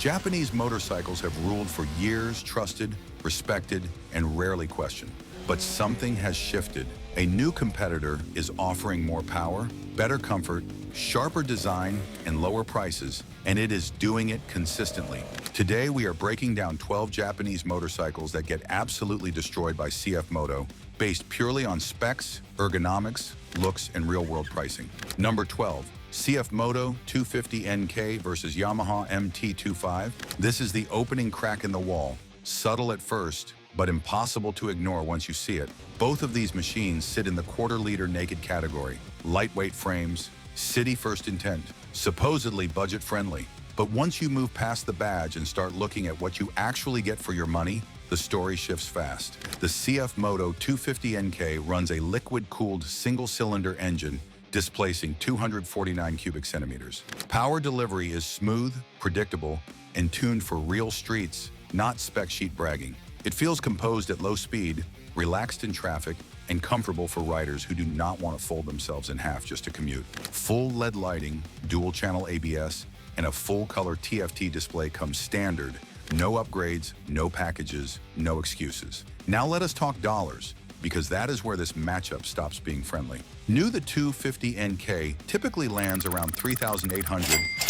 Japanese motorcycles have ruled for years, trusted, respected, and rarely questioned. But something has shifted. A new competitor is offering more power, better comfort, sharper design, and lower prices, and it is doing it consistently. Today, we are breaking down 12 Japanese motorcycles that get absolutely destroyed by CFMOTO, based purely on specs, ergonomics, looks, and real-world pricing. Number 12. CFMOTO 250NK versus Yamaha MT25. This is the opening crack in the wall, subtle at first, but impossible to ignore once you see it. Both of these machines sit in the quarter-liter naked category. Lightweight frames, city-first intent, supposedly budget-friendly. But once you move past the badge and start looking at what you actually get for your money, the story shifts fast. The CFMOTO 250NK runs a liquid-cooled single-cylinder engine displacing 249 cubic centimeters. Power delivery is smooth, predictable, and tuned for real streets, not spec sheet bragging. It feels composed at low speed, relaxed in traffic, and comfortable for riders who do not want to fold themselves in half just to commute. Full LED lighting, dual-channel ABS, and a full-color TFT display come standard. No upgrades, no packages, no excuses. Now let us talk dollars, because that is where this matchup stops being friendly. New, the 250NK typically lands around $3,800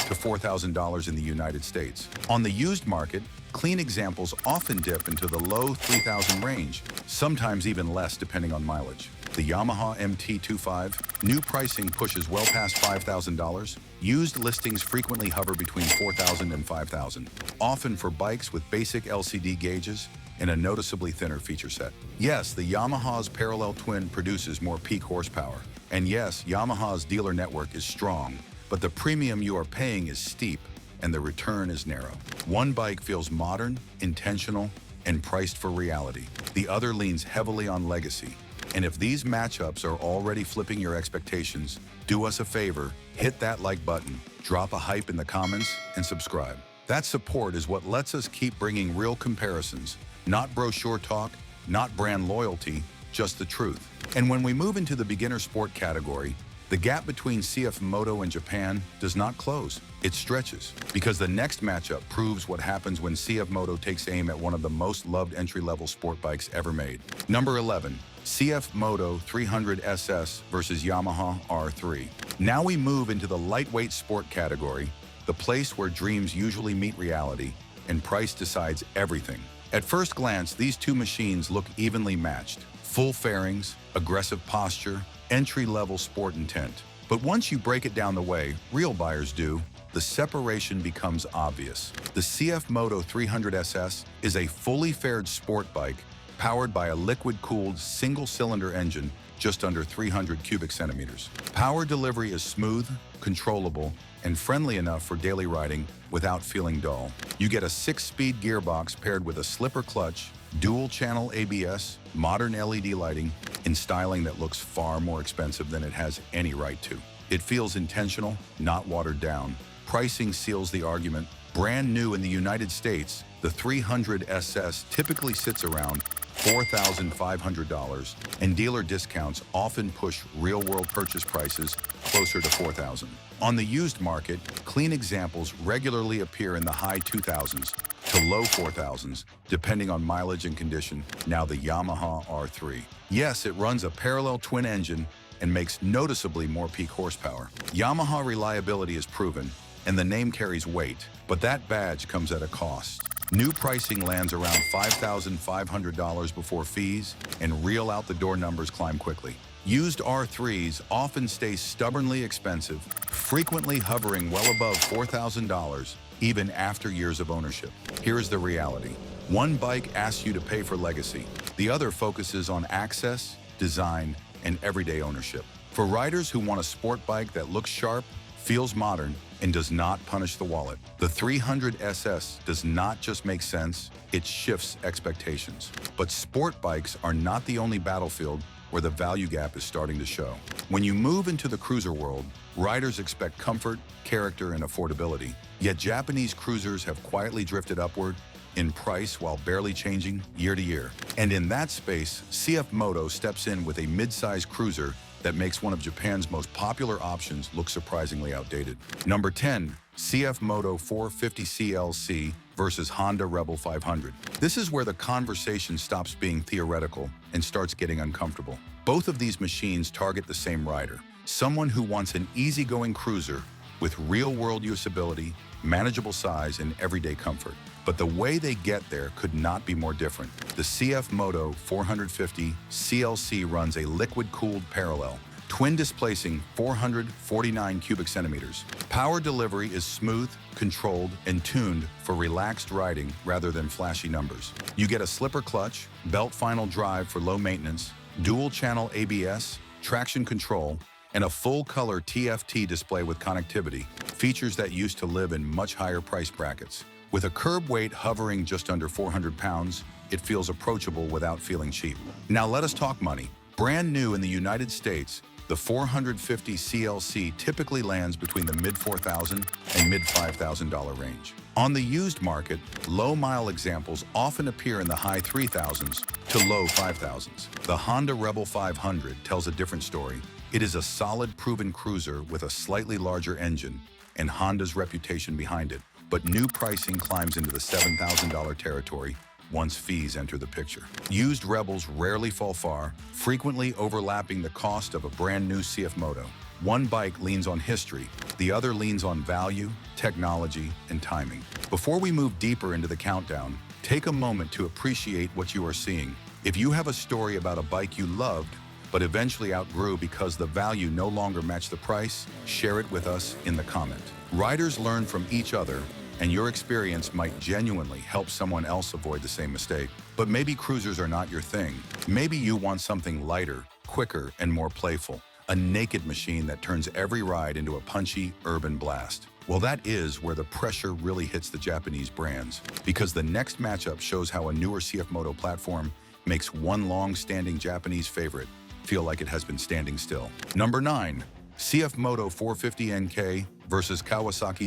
to $4,000 in the United States. On the used market, clean examples often dip into the low $3,000 range, sometimes even less depending on mileage. The Yamaha MT25, new pricing pushes well past $5,000. Used listings frequently hover between $4,000 and $5,000, often for bikes with basic LCD gauges and a noticeably thinner feature set. Yes, the Yamaha's parallel twin produces more peak horsepower. And yes, Yamaha's dealer network is strong, but the premium you are paying is steep and the return is narrow. One bike feels modern, intentional, and priced for reality. The other leans heavily on legacy. And if these matchups are already flipping your expectations, do us a favor, hit that like button, drop a hype in the comments, and subscribe. That support is what lets us keep bringing real comparisons, not brochure talk, not brand loyalty, just the truth. And when we move into the beginner sport category, the gap between CFMOTO and Japan does not close, it stretches. Because the next matchup proves what happens when CFMOTO takes aim at one of the most loved entry-level sport bikes ever made. Number 11, CFMOTO 300SS versus Yamaha R3. Now we move into the lightweight sport category, the place where dreams usually meet reality, and price decides everything. At first glance, these two machines look evenly matched. Full fairings, aggressive posture, entry-level sport intent. But once you break it down the way real buyers do, the separation becomes obvious. The CFMOTO 300SS is a fully faired sport bike powered by a liquid-cooled single-cylinder engine just under 300 cubic centimeters. Power delivery is smooth, controllable, and friendly enough for daily riding without feeling dull. You get a 6-speed gearbox paired with a slipper clutch, dual-channel ABS, modern LED lighting, and styling that looks far more expensive than it has any right to. It feels intentional, not watered down. Pricing seals the argument. Brand new in the United States, the 300SS typically sits around $4,500, and dealer discounts often push real-world purchase prices closer to $4,000. On the used market, clean examples regularly appear in the high 2,000s to low 4,000s, depending on mileage and condition. Now the Yamaha R3. Yes, it runs a parallel twin engine and makes noticeably more peak horsepower. Yamaha reliability is proven, and the name carries weight, but that badge comes at a cost. New pricing lands around $5,500 before fees, and real out-the-door numbers climb quickly. Used R3s often stay stubbornly expensive, frequently hovering well above $4,000, even after years of ownership. Here's the reality. One bike asks you to pay for legacy. The other focuses on access, design, and everyday ownership. For riders who want a sport bike that looks sharp, feels modern, and does not punish the wallet, the 300SS does not just make sense, it shifts expectations. But sport bikes are not the only battlefield where the value gap is starting to show. When you move into the cruiser world, riders expect comfort, character, and affordability. Yet Japanese cruisers have quietly drifted upward in price while barely changing year to year. And in that space, CFMOTO steps in with a mid-size cruiser that makes one of Japan's most popular options look surprisingly outdated. Number 10, CFMOTO 450 CLC versus Honda Rebel 500. This is where the conversation stops being theoretical and starts getting uncomfortable. Both of these machines target the same rider, someone who wants an easygoing cruiser with real-world usability, manageable size, and everyday comfort. But the way they get there could not be more different. The CFMOTO 450 CLC runs a liquid-cooled parallel, twin-displacing 449 cubic centimeters. Power delivery is smooth, controlled, and tuned for relaxed riding rather than flashy numbers. You get a slipper clutch, belt final drive for low maintenance, dual-channel ABS, traction control, and a full-color TFT display with connectivity, features that used to live in much higher price brackets. With a curb weight hovering just under 400 pounds, it feels approachable without feeling cheap. Now let us talk money. Brand new in the United States, the 450 CLC typically lands between the mid-$4,000 and mid-$5,000 range. On the used market, low-mile examples often appear in the high 3,000s to low 5,000s. The Honda Rebel 500 tells a different story. It is a solid, proven cruiser with a slightly larger engine and Honda's reputation behind it, but new pricing climbs into the $7,000 territory once fees enter the picture. Used Rebels rarely fall far, frequently overlapping the cost of a brand new CFMOTO. One bike leans on history, the other leans on value, technology, and timing. Before we move deeper into the countdown, take a moment to appreciate what you are seeing. If you have a story about a bike you loved, but eventually outgrew because the value no longer matched the price, share it with us in the comment. Riders learn from each other, and your experience might genuinely help someone else avoid the same mistake. But maybe cruisers are not your thing. Maybe you want something lighter, quicker, and more playful. A naked machine that turns every ride into a punchy, urban blast. Well, that is where the pressure really hits the Japanese brands, because the next matchup shows how a newer CFMOTO platform makes one long-standing Japanese favorite feel like it has been standing still. Number 9. CFMOTO 450 NK versus Kawasaki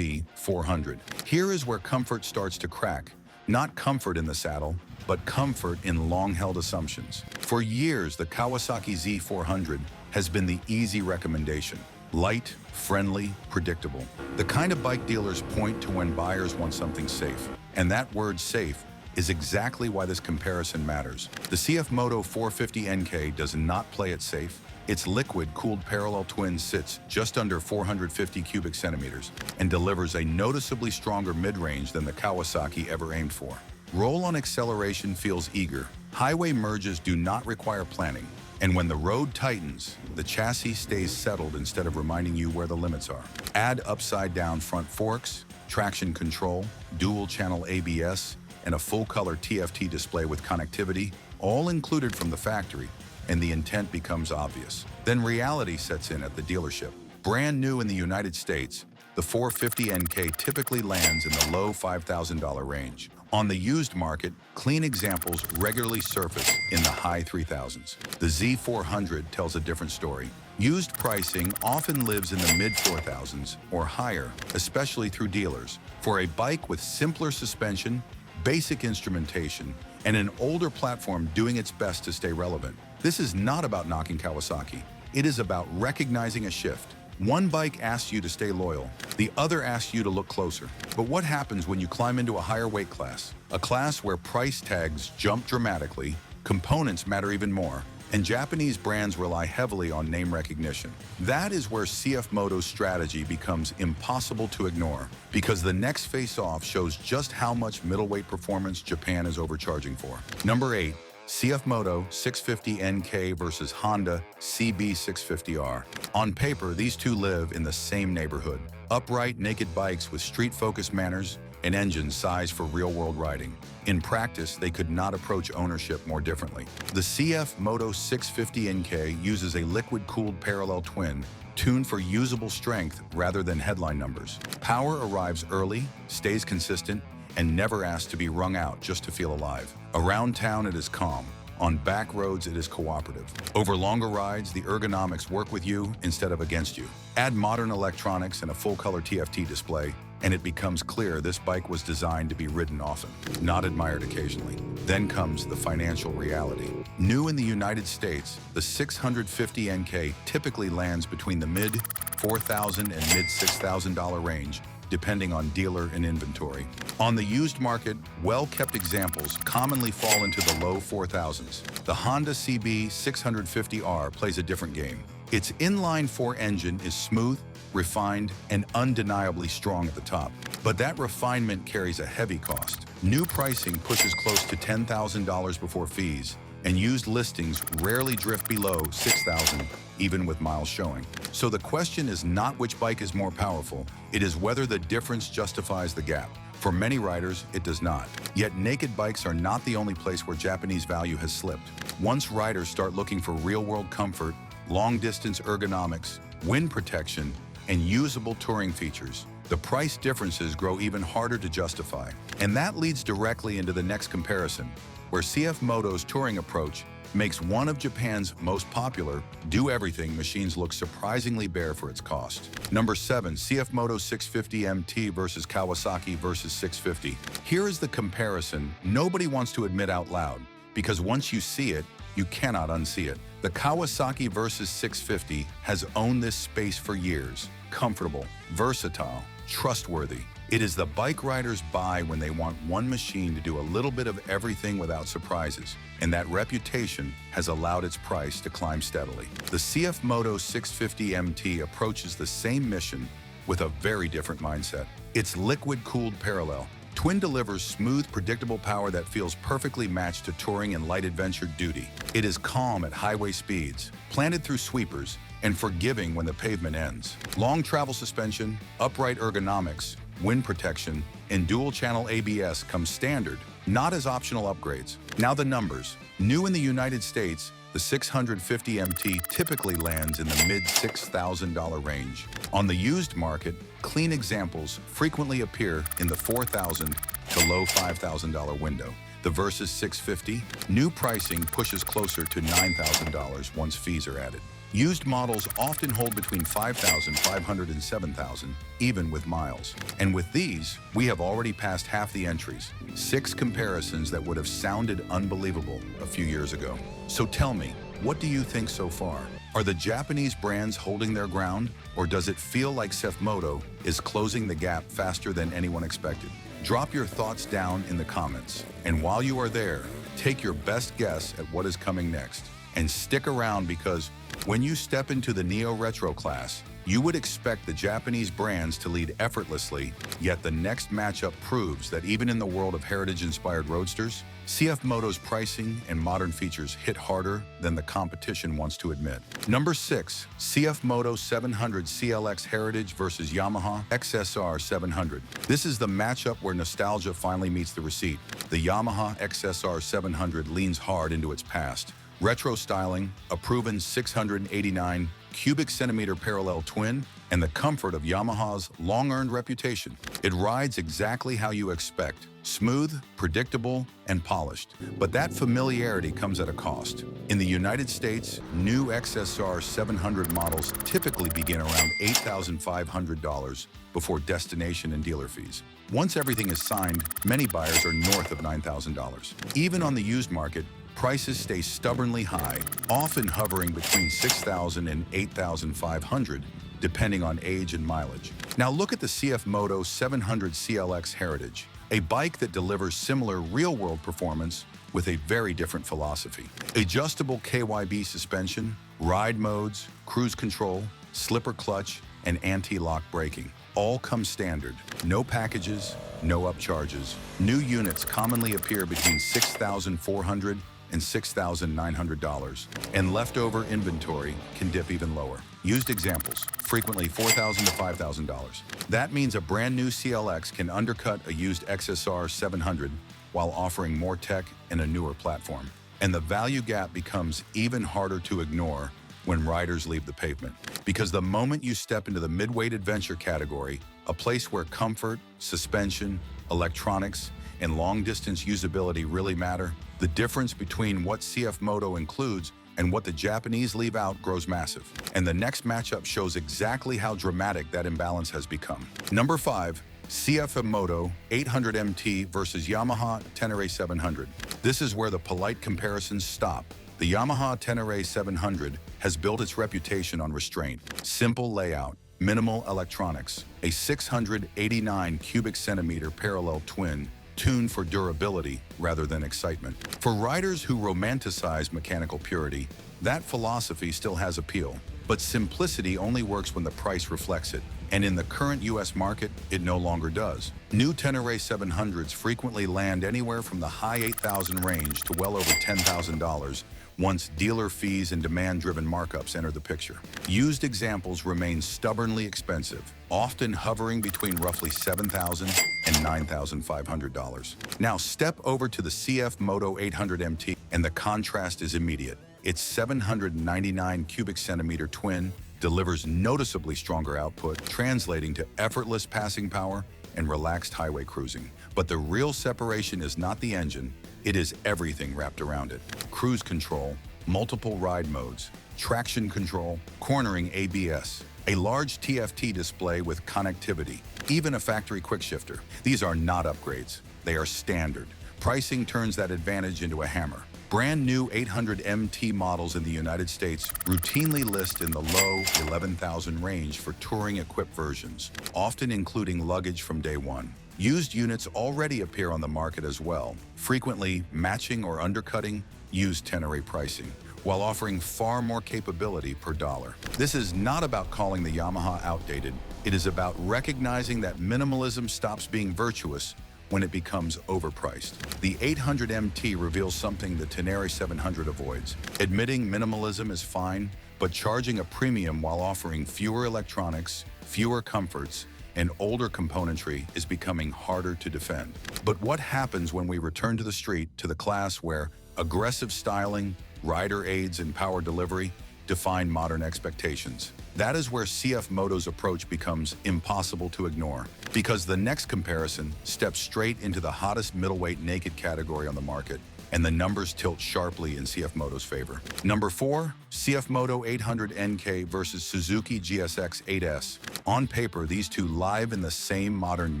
Z400. Here is where comfort starts to crack. Not comfort in the saddle, but comfort in long-held assumptions. For years, the Kawasaki Z400 has been the easy recommendation. Light, friendly, predictable. The kind of bike dealers point to when buyers want something safe. And that word safe is exactly why this comparison matters. The CFMOTO 450 NK does not play it safe. Its liquid-cooled parallel twin sits just under 450 cubic centimeters and delivers a noticeably stronger mid-range than the Kawasaki ever aimed for. Roll-on acceleration feels eager. Highway merges do not require planning. And when the road tightens, the chassis stays settled instead of reminding you where the limits are. Add upside-down front forks, traction control, dual-channel ABS, and a full-color TFT display with connectivity, all included from the factory, and the intent becomes obvious. Then reality sets in at the dealership. Brand new in the United States, the 450 NK typically lands in the low $5,000 range. On the used market, clean examples regularly surface in the high 3,000s. The Z400 tells a different story. Used pricing often lives in the mid-4,000s or higher, especially through dealers. For a bike with simpler suspension, basic instrumentation, and an older platform doing its best to stay relevant. This is not about knocking Kawasaki. It is about recognizing a shift. One bike asks you to stay loyal, the other asks you to look closer. But what happens when you climb into a higher weight class? A class where price tags jump dramatically, components matter even more, and Japanese brands rely heavily on name recognition. That is where CFMOTO's strategy becomes impossible to ignore, because the next face-off shows just how much middleweight performance Japan is overcharging for. Number 8. CFMOTO 650 NK versus Honda CB650R. On paper, these two live in the same neighborhood. Upright, naked bikes with street-focused manners and engines sized for real-world riding. In practice, they could not approach ownership more differently. The CFMOTO 650 NK uses a liquid-cooled parallel twin tuned for usable strength rather than headline numbers. Power arrives early, stays consistent, and never asks to be wrung out just to feel alive. Around town, it is calm. On back roads, it is cooperative. Over longer rides, the ergonomics work with you instead of against you. Add modern electronics and a full-color TFT display, and it becomes clear this bike was designed to be ridden often, not admired occasionally. Then comes the financial reality. New in the United States, the 650 NK typically lands between the mid-$4,000 and mid-$6,000 range, depending on dealer and inventory. On the used market, well-kept examples commonly fall into the low 4,000s. The Honda CB 650R plays a different game. Its inline-4 engine is smooth, refined, and undeniably strong at the top. But that refinement carries a heavy cost. New pricing pushes close to $10,000 before fees, and used listings rarely drift below $6,000, even with miles showing. So the question is not which bike is more powerful, it is whether the difference justifies the gap. For many riders, it does not. Yet naked bikes are not the only place where Japanese value has slipped. Once riders start looking for real-world comfort, long-distance ergonomics, wind protection, and usable touring features, the price differences grow even harder to justify. And that leads directly into the next comparison, where CFMOTO's touring approach makes one of Japan's most popular, do-everything machines look surprisingly bare for its cost. Number 7. CFMOTO 650 MT versus Kawasaki versus 650. Here is the comparison nobody wants to admit out loud, because once you see it, you cannot unsee it. The Kawasaki versus 650 has owned this space for years. Comfortable, versatile, trustworthy. It is the bike riders buy when they want one machine to do a little bit of everything without surprises, and that reputation has allowed its price to climb steadily. The CFMOTO 650 MT approaches the same mission with a very different mindset. It's liquid-cooled parallel. Twin delivers smooth, predictable power that feels perfectly matched to touring and light adventure duty. It is calm at highway speeds, planted through sweepers, and forgiving when the pavement ends. Long travel suspension, upright ergonomics, wind protection, and dual-channel ABS come standard, not as optional upgrades. Now the numbers. New in the United States, the 650 MT typically lands in the mid-$6,000 range. On the used market, clean examples frequently appear in the $4,000 to low $5,000 window. The Versus 650, new pricing pushes closer to $9,000 once fees are added. Used models often hold between $5,500 and $7,000, even with miles. And with these, we have already passed half the entries, 6 comparisons that would have sounded unbelievable a few years ago. So tell me, what do you think so far? Are the Japanese brands holding their ground, or does it feel like CFMOTO is closing the gap faster than anyone expected? Drop your thoughts down in the comments. And while you are there, take your best guess at what is coming next. And stick around, because when you step into the Neo Retro class, you would expect the Japanese brands to lead effortlessly, yet the next matchup proves that even in the world of heritage-inspired roadsters, CFMOTO's pricing and modern features hit harder than the competition wants to admit. Number 6. CFMOTO 700 CLX Heritage versus Yamaha XSR 700. This is the matchup where nostalgia finally meets the receipt. The Yamaha XSR 700 leans hard into its past. Retro styling, a proven 689 cubic centimeter parallel twin, and the comfort of Yamaha's long-earned reputation. It rides exactly how you expect, smooth, predictable, and polished. But that familiarity comes at a cost. In the United States, new XSR 700 models typically begin around $8,500 before destination and dealer fees. Once everything is signed, many buyers are north of $9,000. Even on the used market, prices stay stubbornly high, often hovering between $6,000 and $8,500, depending on age and mileage. Now look at the CFMOTO 700 CLX Heritage, a bike that delivers similar real-world performance with a very different philosophy. Adjustable KYB suspension, ride modes, cruise control, slipper clutch, and anti-lock braking all come standard. No packages, no upcharges. New units commonly appear between $6,400 and $6,900, and leftover inventory can dip even lower. Used examples, frequently $4,000 to $5,000. That means a brand new CLX can undercut a used XSR 700 while offering more tech and a newer platform. And the value gap becomes even harder to ignore when riders leave the pavement. Because the moment you step into the midweight adventure category, a place where comfort, suspension, electronics, and long-distance usability really matter, the difference between what CFMOTO includes and what the Japanese leave out grows massive. And the next matchup shows exactly how dramatic that imbalance has become. Number 5. CFMOTO 800 MT versus Yamaha Tenere 700. This is where the polite comparisons stop. The Yamaha Tenere 700 has built its reputation on restraint, simple layout, Minimal electronics, a 689 cubic centimeter parallel twin tuned for durability rather than excitement. For riders who romanticize mechanical purity, that philosophy still has appeal. But simplicity only works when the price reflects it, and in the current US market, it no longer does. New Tenere 700s frequently land anywhere from the high $8,000 range to well over $10,000 once dealer fees and demand-driven markups enter the picture. Used examples remain stubbornly expensive, often hovering between roughly $7,000 and $9,500. Now step over to the CFMOTO 800 MT, and the contrast is immediate. Its 799 cubic centimeter twin delivers noticeably stronger output, translating to effortless passing power and relaxed highway cruising. But the real separation is not the engine, it is everything wrapped around it. Cruise control, multiple ride modes, traction control, cornering ABS, a large TFT display with connectivity, even a factory quickshifter. These are not upgrades, they are standard. Pricing turns that advantage into a hammer. Brand new 800 MT models in the United States routinely list in the low $11,000 range for touring-equipped versions, often including luggage from day one. Used units already appear on the market as well, frequently matching or undercutting used Tenere pricing, while offering far more capability per dollar. This is not about calling the Yamaha outdated, it is about recognizing that minimalism stops being virtuous when it becomes overpriced. The 800 MT reveals something the Tenere 700 avoids. Admitting minimalism is fine, but charging a premium while offering fewer electronics, fewer comforts, and older componentry is becoming harder to defend. But what happens when we return to the street, to the class where aggressive styling, rider aids, and power delivery define modern expectations? That is where CFMOTO's approach becomes impossible to ignore, because the next comparison steps straight into the hottest middleweight naked category on the market, and the numbers tilt sharply in CFMOTO's favor. Number 4, CFMOTO 800 NK versus Suzuki GSX 8S. On paper, these two live in the same modern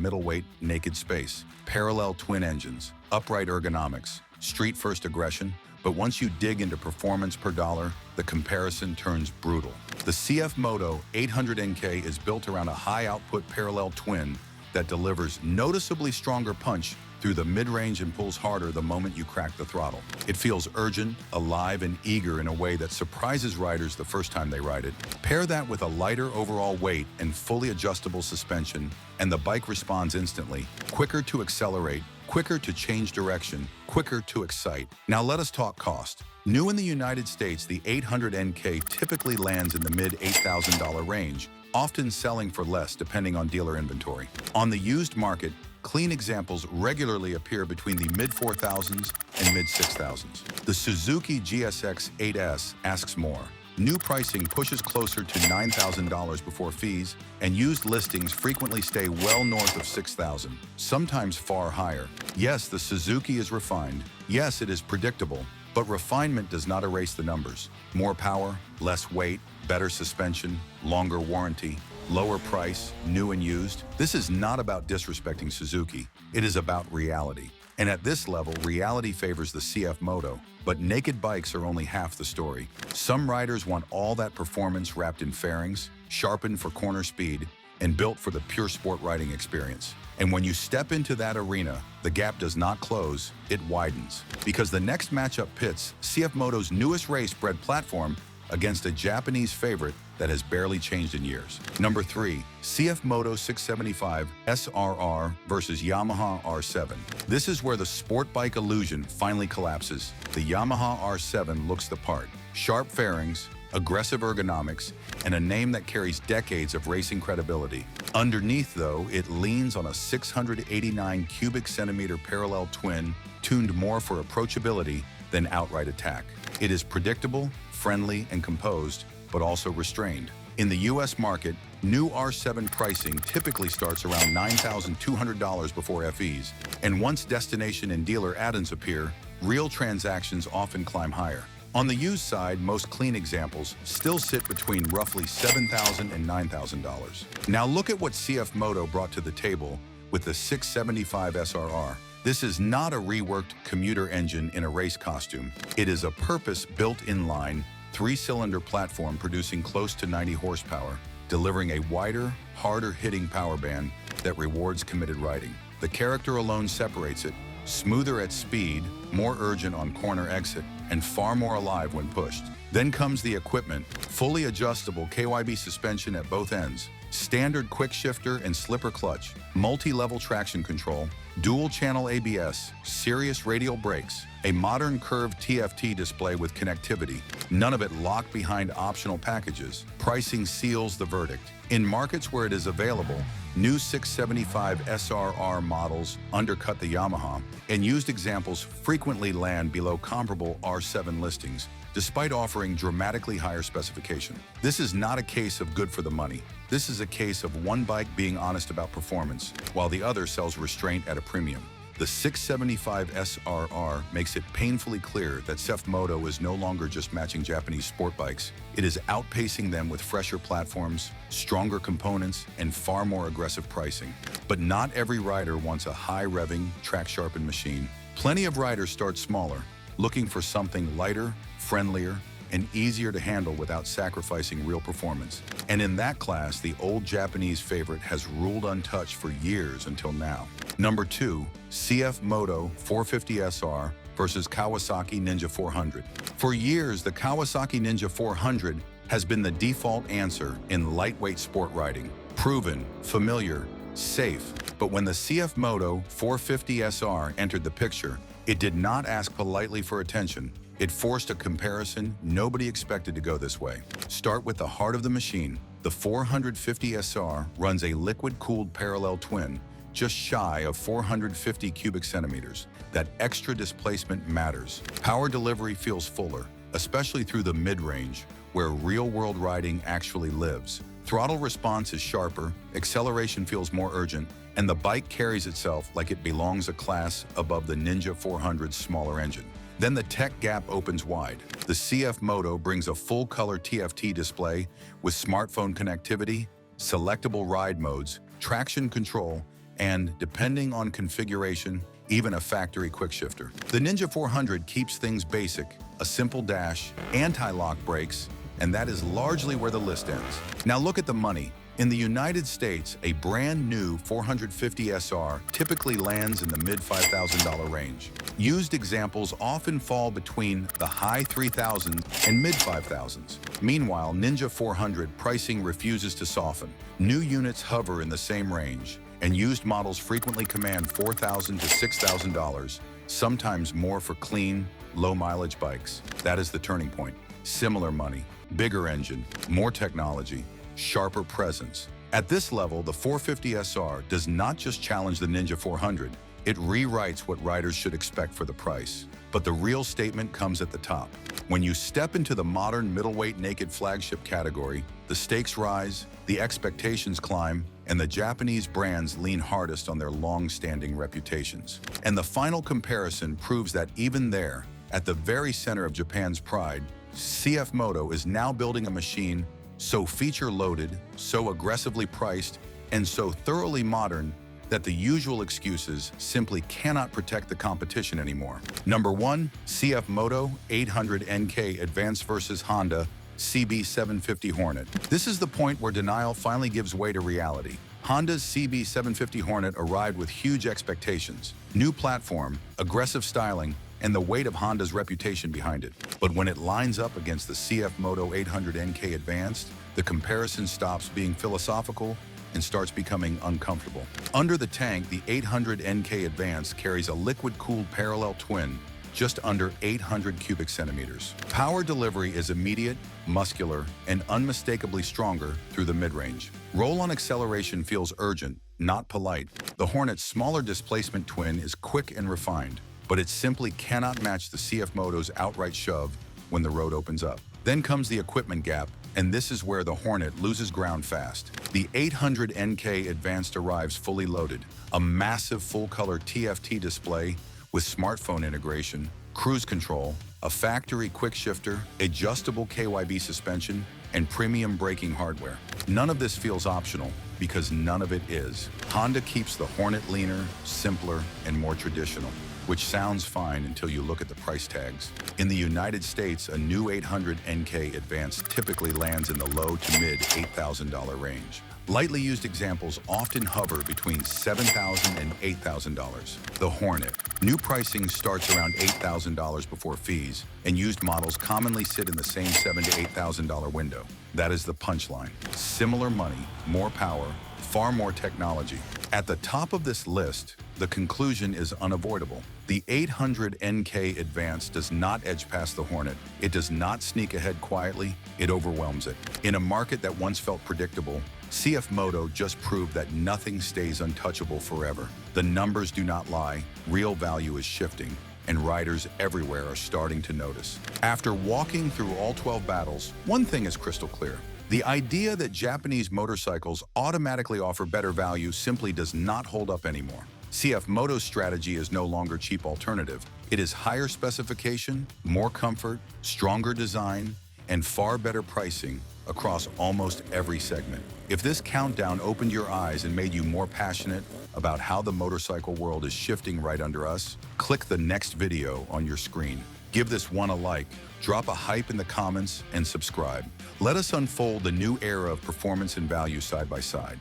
middleweight naked space. Parallel twin engines, upright ergonomics, street-first aggression, but once you dig into performance per dollar, the comparison turns brutal. The CFMOTO 800 NK is built around a high-output parallel twin that delivers noticeably stronger punch through the mid-range and pulls harder the moment you crack the throttle. It feels urgent, alive, and eager in a way that surprises riders the first time they ride it. Pair that with a lighter overall weight and fully adjustable suspension, and the bike responds instantly, quicker to accelerate, quicker to change direction, quicker to excite. Now let us talk cost. New in the United States, the 800 NK typically lands in the mid-$8,000 range, often selling for less depending on dealer inventory. On the used market, clean examples regularly appear between the mid-$4,000s and mid-$6,000s. The Suzuki GSX 8S asks more. New pricing pushes closer to $9,000 before fees, and used listings frequently stay well north of $6,000, sometimes far higher. Yes, the Suzuki is refined. Yes, it is predictable, but refinement does not erase the numbers. More power, less weight, better suspension, longer warranty, lower price, new and used. This is not about disrespecting Suzuki. It is about reality. And at this level, reality favors the CFMOTO, but naked bikes are only half the story. Some riders want all that performance wrapped in fairings, sharpened for corner speed, and built for the pure sport riding experience. And when you step into that arena, the gap does not close, it widens. Because the next matchup pits CFMOTO's newest race-bred platform against a Japanese favorite that has barely changed in years. Number 3, CFMOTO 675 SRR versus Yamaha R7. This is where the sport bike illusion finally collapses. The Yamaha R7 looks the part. Sharp fairings, aggressive ergonomics, and a name that carries decades of racing credibility. Underneath, though, it leans on a 689 cubic centimeter parallel twin, tuned more for approachability than outright attack. It is predictable, friendly, and composed, but also restrained. In the US market, new R7 pricing typically starts around $9,200 before FEs, and once destination and dealer add-ins appear, real transactions often climb higher. On the used side, most clean examples still sit between roughly $7,000 and $9,000. Now look at what CFMOTO brought to the table with the 675 SRR. This is not a reworked commuter engine in a race costume. It is a purpose-built inline, 3-cylinder platform producing close to 90 horsepower, delivering a wider, harder-hitting power band that rewards committed riding. The character alone separates it, smoother at speed, more urgent on corner exit, and far more alive when pushed. Then comes the equipment, fully adjustable KYB suspension at both ends, standard quick shifter and slipper clutch, multi-level traction control, dual-channel ABS, Sirius radial brakes, a modern curved TFT display with connectivity, none of it locked behind optional packages. Pricing seals the verdict. In markets where it is available, new 675 SRR models undercut the Yamaha, and used examples frequently land below comparable R7 listings, despite offering dramatically higher specification. This is not a case of good for the money. This is a case of one bike being honest about performance, while the other sells restraint at a premium. The 675 SRR makes it painfully clear that CFMOTO is no longer just matching Japanese sport bikes. It is outpacing them with fresher platforms, stronger components, and far more aggressive pricing. But not every rider wants a high-revving, track-sharpened machine. Plenty of riders start smaller, looking for something lighter, friendlier, and easier to handle without sacrificing real performance. And in that class, the old Japanese favorite has ruled untouched for years until now. Number 2, CFMOTO 450SR versus Kawasaki Ninja 400. For years, the Kawasaki Ninja 400 has been the default answer in lightweight sport riding. Proven, familiar, safe. But when the CFMOTO 450SR entered the picture, it did not ask politely for attention. It forced a comparison nobody expected to go this way. Start with the heart of the machine. The 450SR runs a liquid-cooled parallel twin, just shy of 450 cubic centimeters. That extra displacement matters. Power delivery feels fuller, especially through the mid-range, where real-world riding actually lives. Throttle response is sharper, acceleration feels more urgent, and the bike carries itself like it belongs a class above the Ninja 400's smaller engine. Then the tech gap opens wide. The CFMOTO brings a full-color TFT display with smartphone connectivity, selectable ride modes, traction control, and, depending on configuration, even a factory quick shifter. The Ninja 400 keeps things basic, a simple dash, anti-lock brakes, and that is largely where the list ends. Now look at the money. In the United States, a brand new 450SR typically lands in the mid-$5,000 range. Used examples often fall between the high 3,000s and mid-5,000s. Meanwhile, Ninja 400 pricing refuses to soften. New units hover in the same range, and used models frequently command $4,000 to $6,000, sometimes more for clean, low-mileage bikes. That is the turning point. Similar money, bigger engine, more technology, sharper presence. At this level, the 450SR does not just challenge the Ninja 400, it rewrites what riders should expect for the price. But the real statement comes at the top. When you step into the modern middleweight naked flagship category, the stakes rise, the expectations climb, and the Japanese brands lean hardest on their long-standing reputations. And the final comparison proves that even there, at the very center of Japan's pride, CFMOTO is now building a machine so feature-loaded, so aggressively priced, and so thoroughly modern that the usual excuses simply cannot protect the competition anymore. Number 1, CFMOTO 800NK Advanced versus Honda CB750 Hornet. This is the point where denial finally gives way to reality. Honda's CB750 Hornet arrived with huge expectations, new platform, aggressive styling, and the weight of Honda's reputation behind it. But when it lines up against the CFMOTO 800NK Advanced, the comparison stops being philosophical and starts becoming uncomfortable. Under the tank, the 800NK Advanced carries a liquid-cooled parallel twin just under 800 cubic centimeters. Power delivery is immediate, muscular, and unmistakably stronger through the mid-range. Roll-on acceleration feels urgent, not polite. The Hornet's smaller displacement twin is quick and refined, but it simply cannot match the CFMOTO's outright shove when the road opens up. Then comes the equipment gap, and this is where the Hornet loses ground fast. The 800NK Advanced arrives fully loaded, a massive full-color TFT display with smartphone integration, cruise control, a factory quick shifter, adjustable KYB suspension, and premium braking hardware. None of this feels optional because none of it is. Honda keeps the Hornet leaner, simpler, and more traditional, which sounds fine until you look at the price tags. In the United States, a new 800 NK Advance typically lands in the low to mid $8,000 range. Lightly used examples often hover between $7,000 and $8,000. The Hornet. New pricing starts around $8,000 before fees, and used models commonly sit in the same $7,000 to $8,000 window. That is the punchline. Similar money, more power, far more technology. At the top of this list, the conclusion is unavoidable. The 800 NK Advance does not edge past the Hornet. It does not sneak ahead quietly. It overwhelms it. In a market that once felt predictable, CFMOTO just proved that nothing stays untouchable forever. The numbers do not lie. Real value is shifting, and riders everywhere are starting to notice. After walking through all 12 battles, one thing is crystal clear. The idea that Japanese motorcycles automatically offer better value simply does not hold up anymore. CFMOTO's strategy is no longer cheap alternative. It is higher specification, more comfort, stronger design, and far better pricing across almost every segment. If this countdown opened your eyes and made you more passionate about how the motorcycle world is shifting right under us, click the next video on your screen. Give this one a like, drop a hype in the comments, and subscribe. Let us unfold the new era of performance and value side by side.